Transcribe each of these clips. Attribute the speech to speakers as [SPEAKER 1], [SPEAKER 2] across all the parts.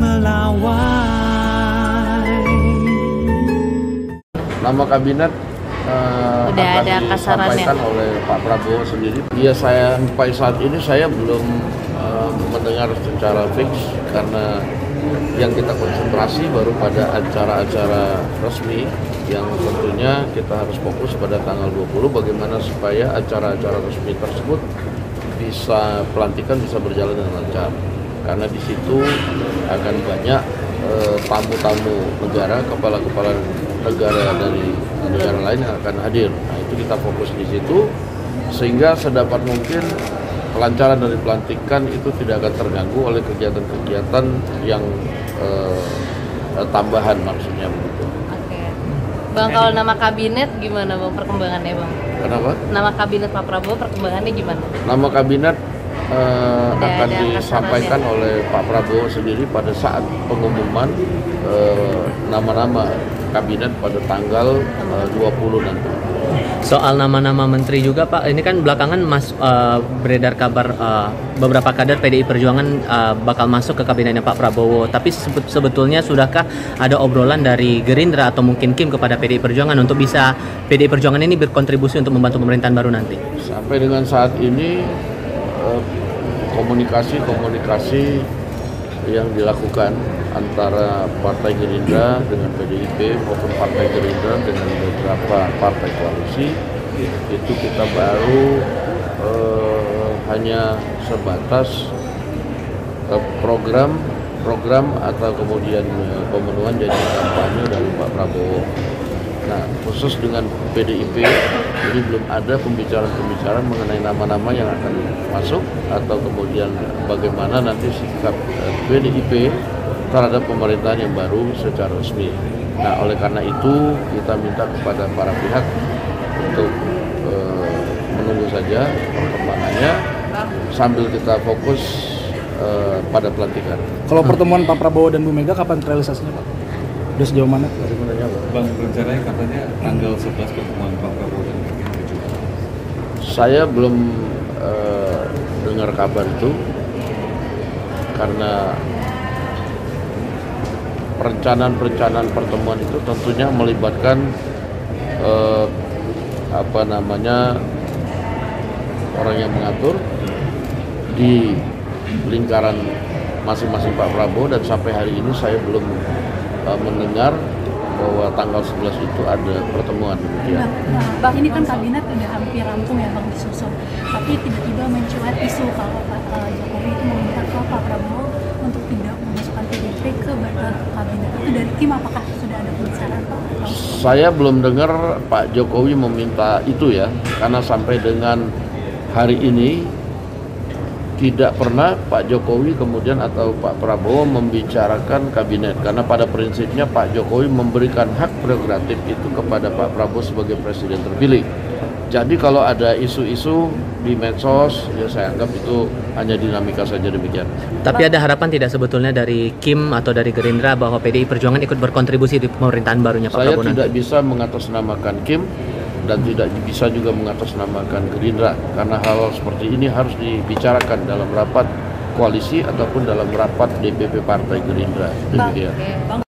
[SPEAKER 1] melawai.
[SPEAKER 2] Nama kabinet
[SPEAKER 3] udah
[SPEAKER 2] akan
[SPEAKER 3] ada kasarannya
[SPEAKER 2] disampaikan oleh Pak Prabowo sendiri. Ya, sampai saat ini saya belum mendengar secara fix karena yang kita konsentrasi baru pada acara-acara resmi yang tentunya kita harus fokus pada tanggal 20 bagaimana supaya acara-acara resmi tersebut pelantikan bisa berjalan dengan lancar. Karena di situ akan banyak tamu-tamu negara, kepala-kepala negara dari negara lain yang akan hadir. Nah, itu kita fokus di situ sehingga sedapat mungkin kelancaran dari pelantikan itu tidak akan terganggu oleh kegiatan-kegiatan yang tambahan maksudnya begitu.
[SPEAKER 3] Oke. Bang, kalau nama kabinet gimana Bang perkembangannya Bang?
[SPEAKER 2] Kenapa?
[SPEAKER 3] Nama kabinet Pak Prabowo perkembangannya gimana?
[SPEAKER 2] Nama kabinet akan disampaikan oleh Pak Prabowo sendiri pada saat pengumuman nama-nama kabinet pada tanggal 20 nanti.
[SPEAKER 4] Soal nama-nama menteri juga Pak, ini kan belakangan beredar kabar beberapa kader PDI Perjuangan bakal masuk ke kabinetnya Pak Prabowo. Tapi sebetulnya sudahkah ada obrolan dari Gerindra atau mungkin Kim kepada PDI Perjuangan untuk bisa PDI Perjuangan ini berkontribusi untuk membantu pemerintahan baru nanti?
[SPEAKER 2] Sampai dengan saat ini komunikasi yang dilakukan antara Partai Gerindra dengan PDIP maupun Partai Gerindra dengan beberapa partai koalisi itu kita baru hanya sebatas program atau kemudian pemenuhan janji kampanye dari Pak Prabowo. Nah, khusus dengan PDIP ini belum ada pembicaraan mengenai nama-nama yang akan masuk atau kemudian bagaimana nanti sikap PDIP terhadap pemerintahan yang baru secara resmi. Nah, oleh karena itu kita minta kepada para pihak untuk menunggu saja perkembangannya sambil kita fokus pada pelantikan.
[SPEAKER 5] Kalau pertemuan Pak Prabowo dan Bu Mega kapan realisasinya Pak? Udah sejauh mana?
[SPEAKER 6] Bang, rencananya katanya tanggal 11 pertemuan Pak Prabowo dan Mega.
[SPEAKER 2] Saya belum dengar kabar itu karena perencanaan pertemuan itu tentunya melibatkan orang yang mengatur di lingkaran masing-masing Pak Prabowo, dan sampai hari ini saya belum mendengar bahwa tanggal 11 itu ada pertemuan demikian.
[SPEAKER 7] Bang, ini kan kabinet udah hampir rampung ya Bang disusun, tapi tiba-tiba mencuat isu kalau Pak Jokowi itu meminta ke Pak Prabowo untuk tidak memasukkan PDIP ke kabinet. Itu dari tim apakah sudah ada pembicaraan Pak?
[SPEAKER 2] Saya belum dengar Pak Jokowi meminta itu ya, karena sampai dengan hari ini tidak pernah Pak Jokowi kemudian atau Pak Prabowo membicarakan kabinet, karena pada prinsipnya Pak Jokowi memberikan hak prerogatif itu kepada Pak Prabowo sebagai presiden terpilih. Jadi kalau ada isu-isu di medsos, ya saya anggap itu hanya dinamika saja demikian.
[SPEAKER 4] Tapi ada harapan tidak sebetulnya dari Kim atau dari Gerindra bahwa PDI Perjuangan ikut berkontribusi di pemerintahan barunya Pak Prabowo nanti?
[SPEAKER 2] Saya tidak bisa mengatasnamakan Kim dan tidak bisa juga mengatasnamakan Gerindra, karena hal seperti ini harus dibicarakan dalam rapat koalisi ataupun dalam rapat DPP Partai Gerindra. Demikian.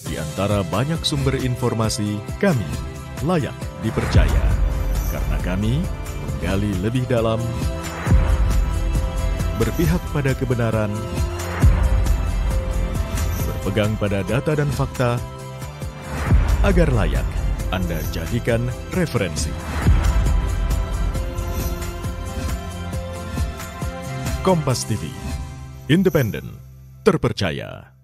[SPEAKER 8] Di antara banyak sumber informasi, kami layak dipercaya. Karena kami menggali lebih dalam, berpihak pada kebenaran, berpegang pada data dan fakta, agar layak Anda jadikan referensi. Kompas TV, independen, terpercaya.